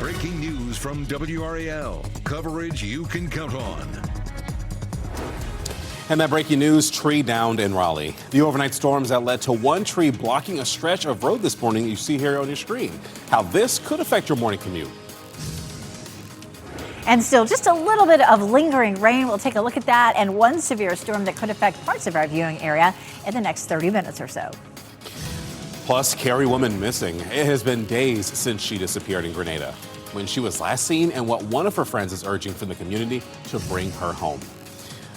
Breaking news from WRAL. Coverage you can count on. And that breaking news, tree downed in Raleigh. The overnight storms that led to one tree blocking a stretch of road this morning you see here on your screen. How this could affect your morning commute. And still just a little bit of lingering rain. We'll take a look at that and one severe storm that could affect parts of our viewing area in the next 30 minutes or so. Plus, Cary woman missing. It has been days since she disappeared in Grenada, when she was last seen, and what one of her friends is urging from the community to bring her home.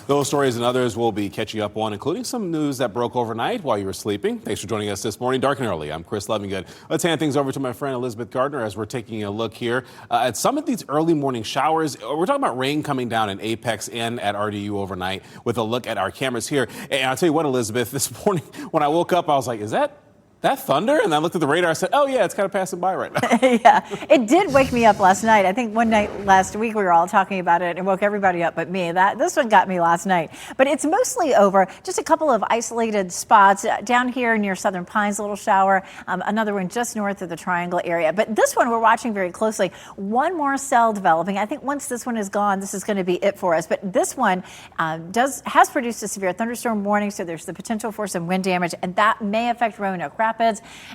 Those stories and others we'll be catching up on, including some news that broke overnight while you were sleeping. Thanks for joining us this morning, dark and early. I'm Chris Lovingood. Let's hand things over to my friend Elizabeth Gardner as we're taking a look here at some of these early morning showers. We're talking about rain coming down in Apex and at RDU overnight with a look at our cameras here. And I'll tell you what, Elizabeth, this morning when I woke up, I was like, is that thunder? And I looked at the radar. I said, oh, yeah, it's kind of passing by right now. Yeah, it did wake me up last night. I think one night last week we were all talking about it and woke everybody up but me. This one got me last night. But it's mostly over. Just a couple of isolated spots down here near Southern Pines, a little shower. Another one just north of the Triangle area. But this one we're watching very closely. One more cell developing. I think once this one is gone, this is going to be it for us. But this one has produced a severe thunderstorm warning, so there's the potential for some wind damage, and that may affect Roanoke Rapids,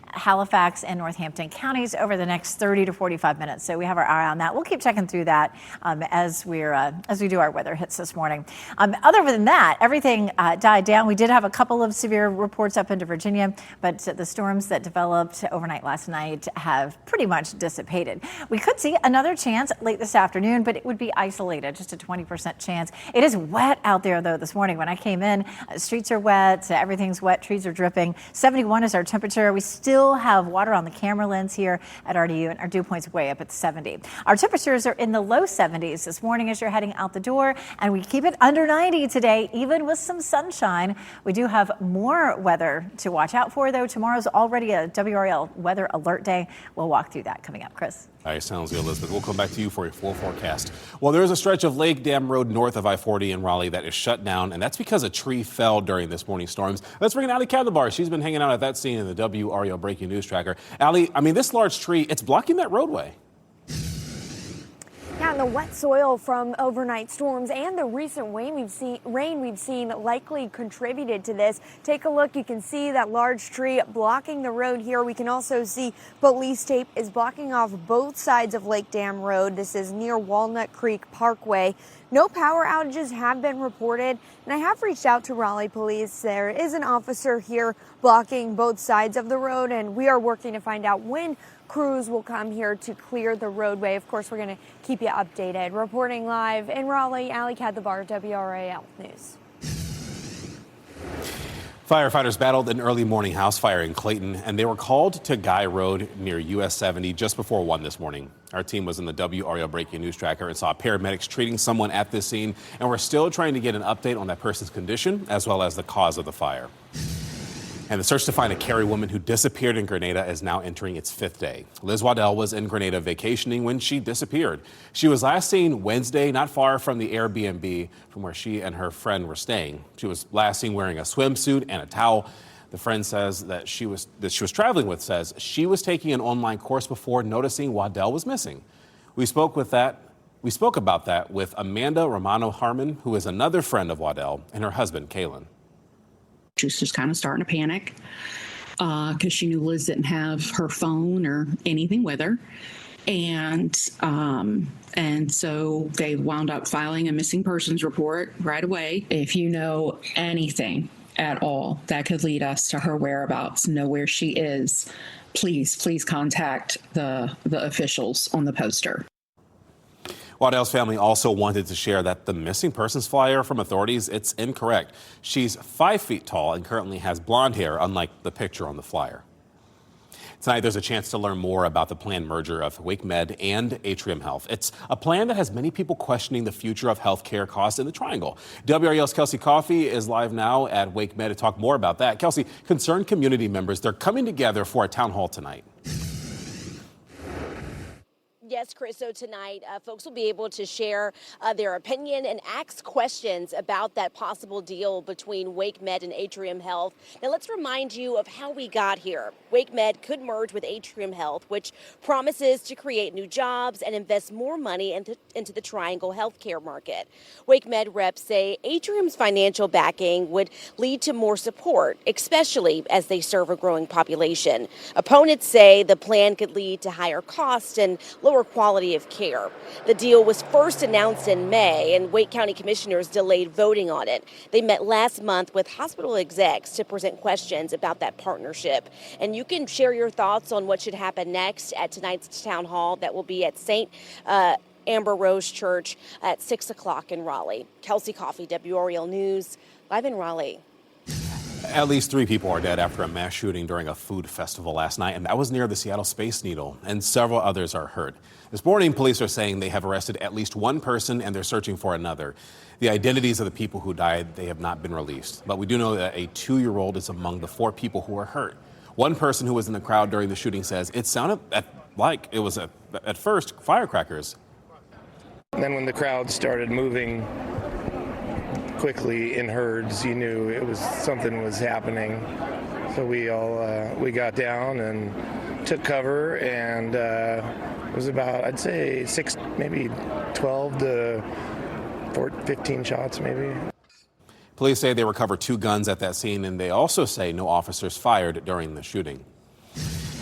Halifax, and Northampton counties over the next 30 to 45 minutes. So we have our eye on that. We'll keep checking through that as we do our weather hits this morning. Other than that, everything died down. We did have a couple of severe reports up into Virginia, but the storms that developed overnight last night have pretty much dissipated. We could see another chance late this afternoon, but it would be isolated, just a 20% chance. It is wet out there, though, this morning. When I came in, streets are wet, everything's wet, trees are dripping. 71 is our temperature. We still have water on the camera lens here at RDU, and our dew point's way up at 70. Our temperatures are in the low 70s this morning as you're heading out the door, and we keep it under 90 today, even with some sunshine. We do have more weather to watch out for, though. Tomorrow's already a WRAL weather alert day. We'll walk through that coming up. Chris. All right, sounds good, Elizabeth. We'll come back to you for a full forecast. Well, there is a stretch of Lake Dam Road north of I-40 in Raleigh that is shut down, and that's because a tree fell during this morning's storms. Let's bring in Allie Kadabar. She's been hanging out at that scene in the WRAL Breaking News Tracker. Allie, this large tree, it's blocking that roadway. Yeah, and the wet soil from overnight storms and the recent rain we've seen likely contributed to this. Take a look. You can see that large tree blocking the road here. We can also see police tape is blocking off both sides of Lake Dam Road. This is near Walnut Creek Parkway. No power outages have been reported, and I have reached out to Raleigh Police. There is an officer here blocking both sides of the road, and we are working to find out when crews will come here to clear the roadway. Of course, we're going to keep you updated. Reporting live in Raleigh, Allie Kadabar, WRAL News. Firefighters battled an early morning house fire in Clayton, and they were called to Guy Road near US 70 just before 1 this morning. Our team was in the WRAL Breaking News Tracker and saw paramedics treating someone at this scene, and we're still trying to get an update on that person's condition as well as the cause of the fire. And the search to find a Cary woman who disappeared in Grenada is now entering its 5th day. Liz Waddell was in Grenada vacationing when she disappeared. She was last seen Wednesday, not far from the Airbnb from where she and her friend were staying. She was last seen wearing a swimsuit and a towel. The friend says that she was traveling with says she was taking an online course before noticing Waddell was missing. We spoke about that with Amanda Romano Harmon, who is another friend of Waddell, and her husband, Kaylin. She was just kind of starting to panic because she knew Liz didn't have her phone or anything with her. And so they wound up filing a missing persons report right away. If you know anything at all that could lead us to her whereabouts, know where she is, please contact the officials on the poster. Waddell's family also wanted to share that the missing persons flyer from authorities, it's incorrect. She's 5 feet tall and currently has blonde hair, unlike the picture on the flyer. Tonight, there's a chance to learn more about the planned merger of WakeMed and Atrium Health. It's a plan that has many people questioning the future of health care costs in the Triangle. WRAL's Kelsey Coffey is live now at WakeMed to talk more about that. Kelsey, concerned community members, they're coming together for a town hall tonight. Yes, Chris. So tonight, folks will be able to share their opinion and ask questions about that possible deal between WakeMed and Atrium Health. Now, let's remind you of how we got here. WakeMed could merge with Atrium Health, which promises to create new jobs and invest more money into the Triangle healthcare market. WakeMed reps say Atrium's financial backing would lead to more support, especially as they serve a growing population. Opponents say the plan could lead to higher costs and lower quality of care. The deal was first announced in May, and Wake County commissioners delayed voting on it. They met last month with hospital execs to present questions about that partnership. And you can share your thoughts on what should happen next at tonight's town hall that will be at St. Amber Rose Church at 6 o'clock in Raleigh. Kelsey Coffey, WRAL News, live in Raleigh. At least 3 people are dead after a mass shooting during a food festival last night, and that was near the Seattle Space Needle, and several others are hurt. This morning, police are saying they have arrested at least 1 person and they're searching for another. The identities of the people who died, they have not been released, but we do know that a 2-year-old is among the 4 people who were hurt. One person who was in the crowd during the shooting says it sounded like it was at first firecrackers. Then when the crowd started moving quickly in herds, you knew it was something was happening. So we got down and took cover, and it was about, I'd say 6, maybe 12 to 15 shots maybe. Police say they recovered 2 guns at that scene, and they also say no officers fired during the shooting.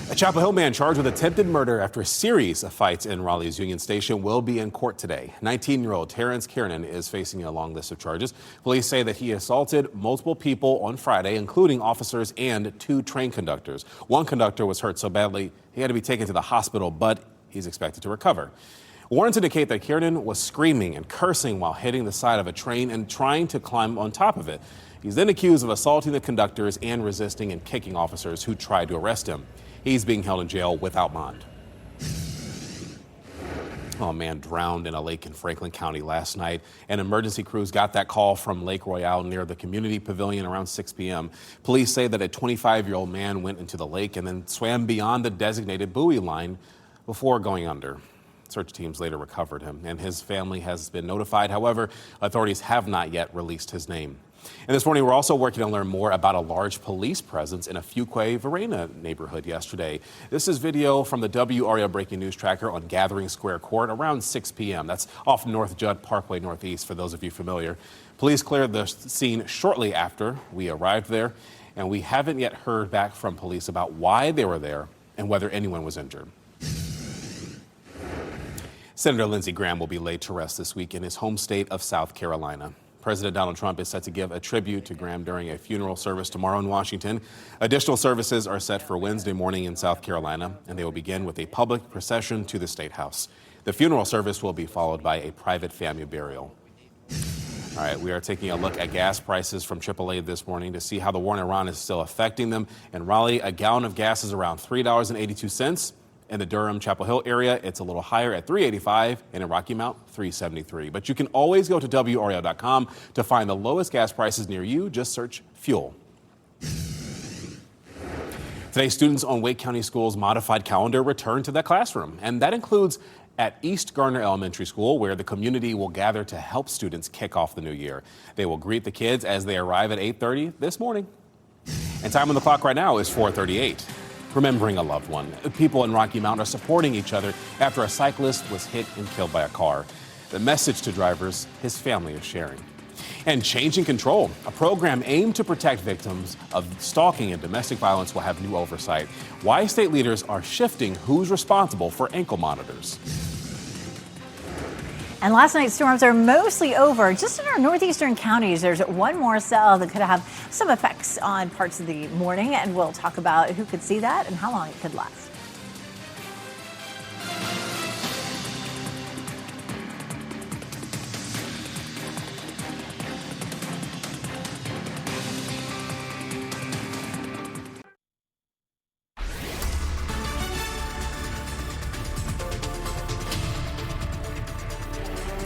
A Chapel Hill man charged with attempted murder after a series of fights in Raleigh's Union Station will be in court today. 19-year-old Terrence Kiernan is facing a long list of charges. Police say that he assaulted multiple people on Friday, including officers and 2 train conductors. One conductor was hurt so badly he had to be taken to the hospital, but he's expected to recover. Warrants indicate that Kiernan was screaming and cursing while hitting the side of a train and trying to climb on top of it. He's then accused of assaulting the conductors and resisting and kicking officers who tried to arrest him. He's being held in jail without bond. A man drowned in a lake in Franklin County last night. An emergency crews got that call from Lake Royale near the community pavilion around 6 p.m. Police say that a 25-year-old man went into the lake and then swam beyond the designated buoy line before going under. Search teams later recovered him, and his family has been notified. However, authorities have not yet released his name. And this morning, we're also working to learn more about a large police presence in a Fuquay-Varina neighborhood yesterday. This is video from the WRAL Breaking News Tracker on Gathering Square Court around 6 p.m. That's off North Judd Parkway Northeast, for those of you familiar. Police cleared the scene shortly after we arrived there, and we haven't yet heard back from police about why they were there and whether anyone was injured. Senator Lindsey Graham will be laid to rest this week in his home state of South Carolina. President Donald Trump is set to give a tribute to Graham during a funeral service tomorrow in Washington. Additional services are set for Wednesday morning in South Carolina, and they will begin with a public procession to the State House. The funeral service will be followed by a private family burial. All right, we are taking a look at gas prices from AAA this morning to see how the war in Iran is still affecting them. In Raleigh, a gallon of gas is around $3.82. In the Durham, Chapel Hill area, it's a little higher at $3.85, and in Rocky Mount, $3.73. But you can always go to WRAL.com to find the lowest gas prices near you. Just search fuel. Today, students on Wake County School's modified calendar return to the classroom, and that includes at East Garner Elementary School, where the community will gather to help students kick off the new year. They will greet the kids as they arrive at 8:30 this morning. And time on the clock right now is 4:38. Remembering a loved one. People in Rocky Mount are supporting each other after a cyclist was hit and killed by a car. The message to drivers his family is sharing. And Changing Control, a program aimed to protect victims of stalking and domestic violence, will have new oversight. Why state leaders are shifting who's responsible for ankle monitors. And last night's storms are mostly over. Just in our northeastern counties, there's one more cell that could have some effects on parts of the morning, and we'll talk about who could see that and how long it could last.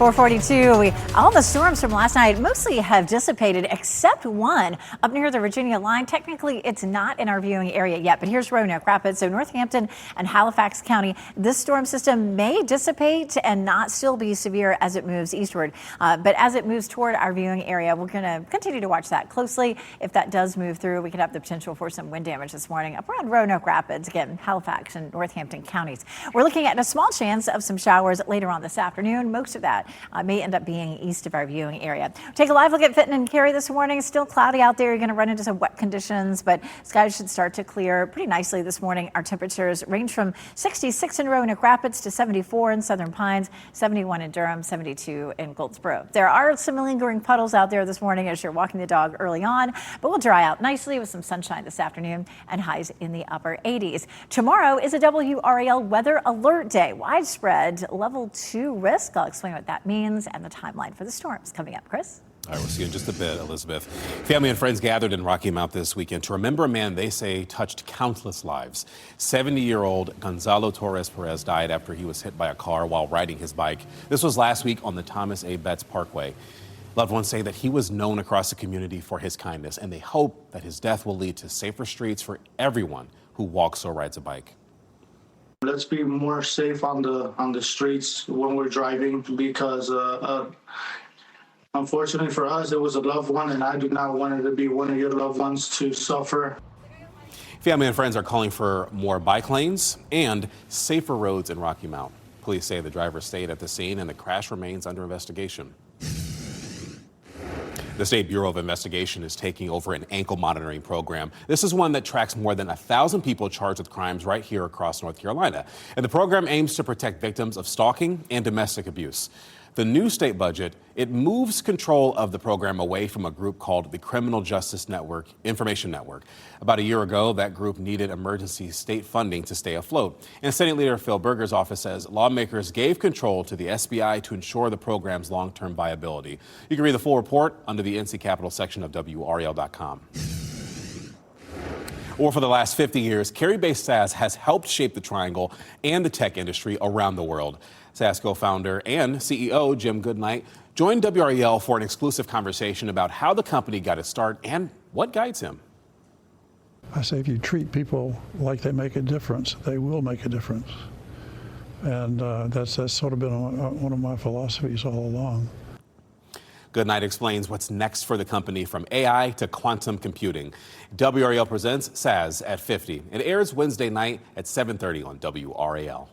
442. All the storms from last night mostly have dissipated except one up near the Virginia line. Technically, it's not in our viewing area yet, but here's Roanoke Rapids. So Northampton and Halifax County, this storm system may dissipate and not still be severe as it moves eastward. But as it moves toward our viewing area, we're going to continue to watch that closely. If that does move through, we could have the potential for some wind damage this morning up around Roanoke Rapids, again, Halifax and Northampton counties. We're looking at a small chance of some showers later on this afternoon. Most of that may end up being east of our viewing area. Take a live look at Fenton and Cary this morning. Still cloudy out there. You're going to run into some wet conditions, but skies should start to clear pretty nicely this morning. Our temperatures range from 66 in Roanoke Rapids to 74 in Southern Pines, 71 in Durham, 72 in Goldsboro. There are some lingering puddles out there this morning as you're walking the dog early on, but we'll dry out nicely with some sunshine this afternoon and highs in the upper 80s. Tomorrow is a WRAL weather alert day. Widespread level 2 risk. I'll explain what that means and the timeline for the storms coming up. Chris? All right, we'll see you in just a bit, Elizabeth. Family and friends gathered in Rocky Mount this weekend to remember a man they say touched countless lives. 70-year-old Gonzalo Torres Perez died after he was hit by a car while riding his bike. This was last week on the Thomas A. Betts Parkway. Loved ones say that he was known across the community for his kindness, and they hope that his death will lead to safer streets for everyone who walks or rides a bike. Let's be more safe on the streets when we're driving, because unfortunately for us, it was a loved one, and I do not want it to be one of your loved ones to suffer. Family and friends are calling for more bike lanes and safer roads in Rocky Mount. Police say the driver stayed at the scene and the crash remains under investigation. The State Bureau of Investigation is taking over an ankle monitoring program. This is one that tracks more than 1,000 people charged with crimes right here across North Carolina. And the program aims to protect victims of stalking and domestic abuse. The new state budget, it moves control of the program away from a group called the Criminal Justice Network Information Network. About a year ago, that group needed emergency state funding to stay afloat. And Senate Leader Phil Berger's office says lawmakers gave control to the SBI to ensure the program's long-term viability. You can read the full report under the NC Capitol section of WRAL.com. Or for the last 50 years, Cary-based SAS has helped shape the Triangle and the tech industry around the world. SAS co-founder and CEO Jim Goodnight joined WRAL for an exclusive conversation about how the company got its start and what guides him. I say if you treat people like they make a difference, they will make a difference. And that's sort of been one of my philosophies all along. Goodnight explains what's next for the company, from AI to quantum computing. WRAL presents SAS at 50. It airs Wednesday night at 7:30 on WRAL.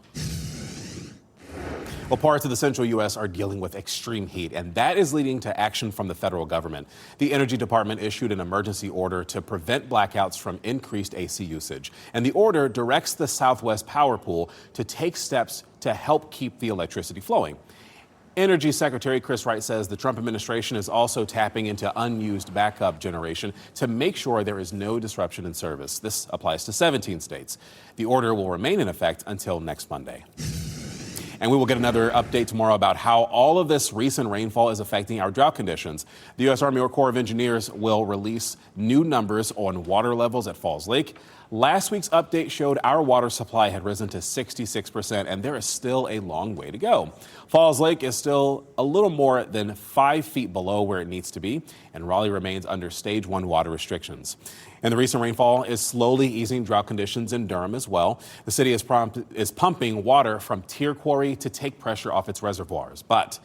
Well, parts of the central U.S. are dealing with extreme heat, and that is leading to action from the federal government. The Energy Department issued an emergency order to prevent blackouts from increased AC usage. And the order directs the Southwest Power Pool to take steps to help keep the electricity flowing. Energy Secretary Chris Wright says the Trump administration is also tapping into unused backup generation to make sure there is no disruption in service. This applies to 17 states. The order will remain in effect until next Monday. And we will get another update tomorrow about how all of this recent rainfall is affecting our drought conditions. The U.S. Army Corps of Engineers will release new numbers on water levels at Falls Lake. Last week's update showed our water supply had risen to 66%, and there is still a long way to go. Falls Lake is still a little more than 5 feet below where it needs to be, and Raleigh remains under Stage 1 water restrictions. And the recent rainfall is slowly easing drought conditions in Durham as well. The city is pumping water from Tier Quarry to take pressure off its reservoirs. But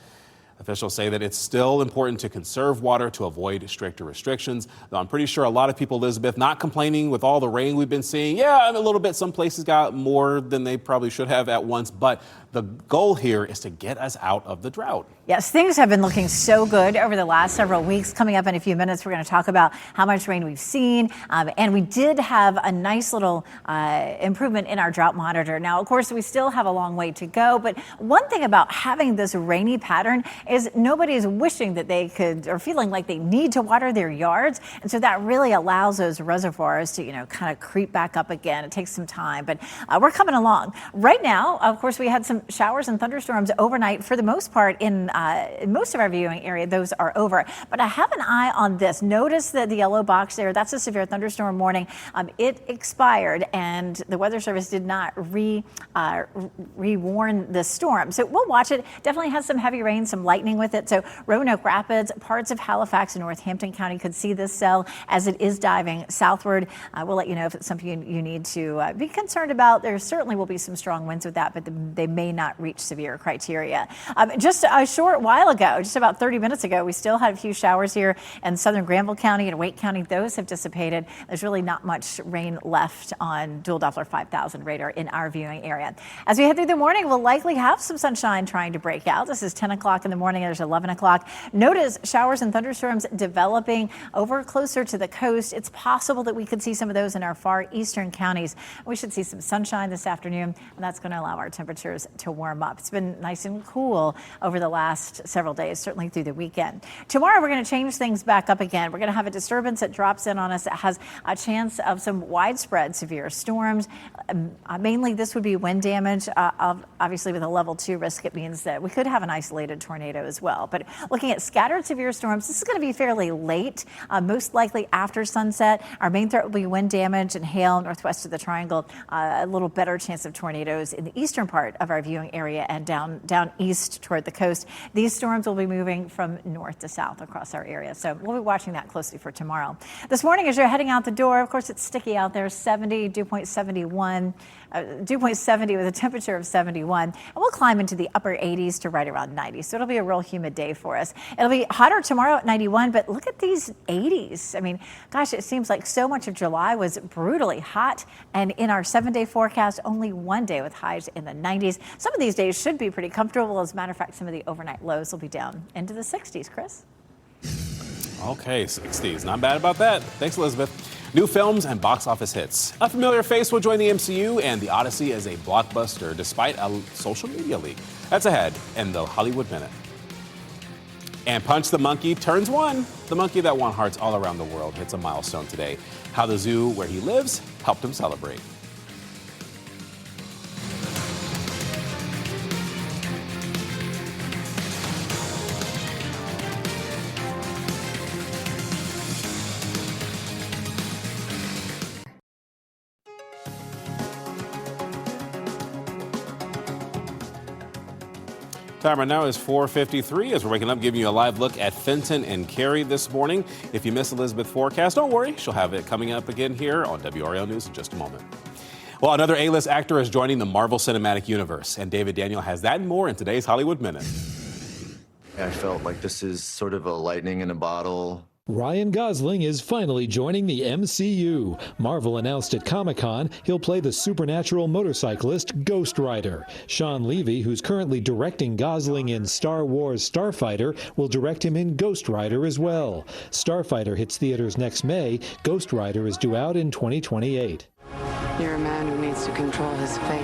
officials say that it's still important to conserve water to avoid stricter restrictions. Though I'm pretty sure a lot of people, Elizabeth, not complaining with all the rain we've been seeing. Yeah, a little bit. Some places got more than they probably should have at once. But the goal here is to get us out of the drought. Yes, things have been looking so good over the last several weeks. Coming up in a few minutes, we're going to talk about how much rain we've seen. And we did have a nice little improvement in our drought monitor. Now, of course, we still have a long way to go. But one thing about having this rainy pattern is nobody is wishing that they could or feeling like they need to water their yards. And so that really allows those reservoirs to, kind of creep back up again. It takes some time, but we're coming along. Right now, of course, we had some some showers and thunderstorms overnight. For the most part, in most of our viewing area, those are over. But I have an eye on this. Notice that the yellow box there, that's a severe thunderstorm warning. It expired, and the Weather Service did not re-warn this storm. So we'll watch it. Definitely has some heavy rain, some lightning with it. So Roanoke Rapids, parts of Halifax and Northampton County could see this cell as it is diving southward. We'll let you know if it's something you need to be concerned about. There certainly will be some strong winds with that, but they may not reach severe criteria. Just a short while ago, just about 30 minutes ago, we still had a few showers here in southern Granville County and Wake County. Those have dissipated. There's really not much rain left on dual Doppler 5000 radar in our viewing area. As we head through the morning, we'll likely have some sunshine trying to break out. This is 10 o'clock in the morning. There's 11 o'clock. Notice showers and thunderstorms developing over closer to the coast. It's possible that we could see some of those in our far eastern counties. We should see some sunshine this afternoon, and that's going to allow our temperatures to warm up. It's been nice and cool over the last several days, certainly through the weekend. Tomorrow, we're going to change things back up again. We're going to have a disturbance that drops in on us that has a chance of some widespread severe storms. Mainly, this would be wind damage. Obviously, with a level 2 risk, it means that we could have an isolated tornado as well. But looking at scattered severe storms, this is going to be fairly late, most likely after sunset. Our main threat will be wind damage and hail northwest of the triangle. A little better chance of tornadoes in the eastern part of our viewing area and down east toward the coast. These storms will be moving from north to south across our area. So we'll be watching that closely for tomorrow. This morning, as you're heading out the door, of course, it's sticky out there, 70, dew point 71. Dew point 70 with a temperature of 71. And we'll climb into the upper 80s to right around 90. So it'll be a real humid day for us. It'll be hotter tomorrow at 91, but look at these 80s. I mean, gosh, it seems like so much of July was brutally hot. And in our 7-day forecast, only one day with highs in the 90s. Some of these days should be pretty comfortable. As a matter of fact, some of the overnight lows will be down into the 60s, Chris. Okay, 60s. Not bad about that. Thanks, Elizabeth. New films and box office hits. A familiar face will join the MCU and The Odyssey as a blockbuster despite a social media leak. That's ahead in the Hollywood Minute. And Punch the Monkey turns 1. The monkey that won hearts all around the world hits a milestone today. How the zoo where he lives helped him celebrate. Time right now is 4:53 as we're waking up, giving you a live look at Fenton and Cary this morning. If you missed Elizabeth's forecast, don't worry. She'll have it coming up again here on WRAL News in just a moment. Well, another A-list actor is joining the Marvel Cinematic Universe, and David Daniel has that and more in today's Hollywood Minute. I felt like this is sort of a lightning in a bottle. Ryan Gosling is finally joining the MCU. Marvel announced at Comic-Con he'll play the supernatural motorcyclist Ghost Rider. Sean Levy, who's currently directing Gosling in Star Wars Starfighter, will direct him in Ghost Rider as well. Starfighter hits theaters next May. Ghost Rider is due out in 2028. You're a man who needs to control his fate.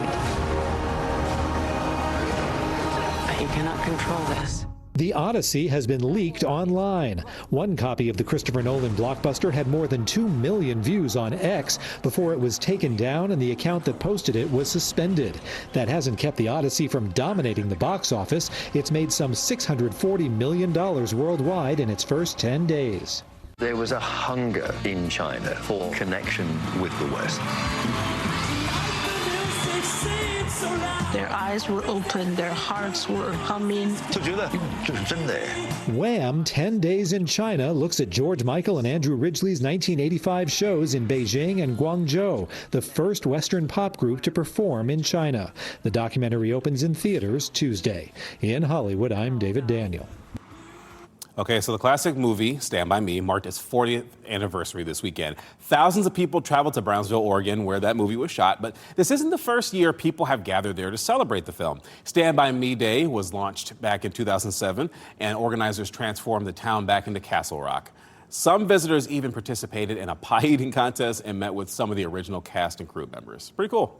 But you cannot control this. The Odyssey has been leaked online. One copy of the Christopher Nolan blockbuster had more than 2 million views on X before it was taken down and the account that posted it was suspended. That hasn't kept the Odyssey from dominating the box office. It's made some $640 million worldwide in its first 10 days. There was a hunger in China for connection with the West. Their eyes were open, their hearts were humming. Wham! 10 Days in China looks at George Michael and Andrew Ridgeley's 1985 shows in Beijing and Guangzhou, the first Western pop group to perform in China. The documentary opens in theaters Tuesday. In Hollywood, I'm David Daniel. Okay, so the classic movie, Stand By Me, marked its 40th anniversary this weekend. Thousands of people traveled to Brownsville, Oregon, where that movie was shot, but this isn't the first year people have gathered there to celebrate the film. Stand By Me Day was launched back in 2007, and organizers transformed the town back into Castle Rock. Some visitors even participated in a pie-eating contest and met with some of the original cast and crew members. Pretty cool.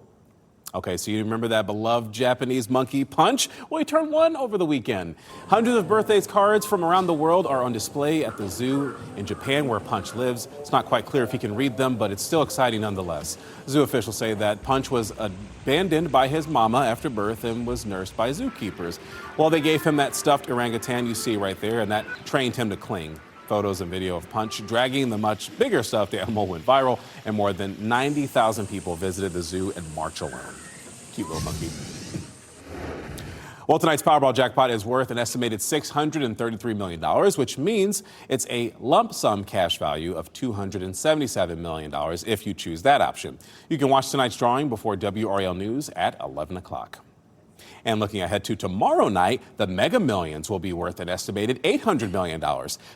Okay, so you remember that beloved Japanese monkey Punch? Well, he turned 1 over the weekend. Hundreds of birthday cards from around the world are on display at the zoo in Japan where Punch lives. It's not quite clear if he can read them, but it's still exciting nonetheless. Zoo officials say that Punch was abandoned by his mama after birth and was nursed by zookeepers. Well, they gave him that stuffed orangutan you see right there, and that trained him to cling. Photos and video of Punch dragging the much bigger stuffed animal went viral, and more than 90,000 people visited the zoo in March alone. Cute little monkey. Well, tonight's Powerball jackpot is worth an estimated $633 million, which means it's a lump sum cash value of $277 million if you choose that option. You can watch tonight's drawing before WRAL News at 11 o'clock. And looking ahead to tomorrow night, the Mega Millions will be worth an estimated $800 million.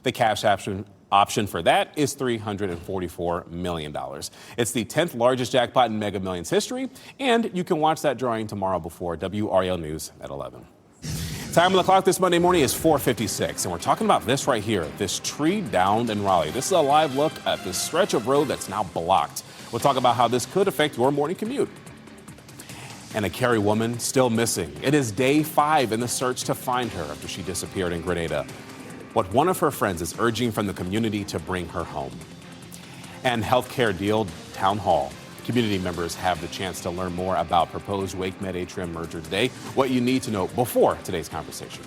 The cash option for that is $344 million. It's the 10th largest jackpot in Mega Millions history, and you can watch that drawing tomorrow before WRAL News at 11. Time on the clock this Monday morning is 4:56, and we're talking about this right here, this tree downed in Raleigh. This is a live look at this stretch of road that's now blocked. We'll talk about how this could affect your morning commute. And a Cary woman still missing. It is day 5 in the search to find her after she disappeared in Grenada. What one of her friends is urging from the community to bring her home. And healthcare deal town hall. Community members have the chance to learn more about proposed WakeMed Atrium merger today. What you need to know before today's conversation.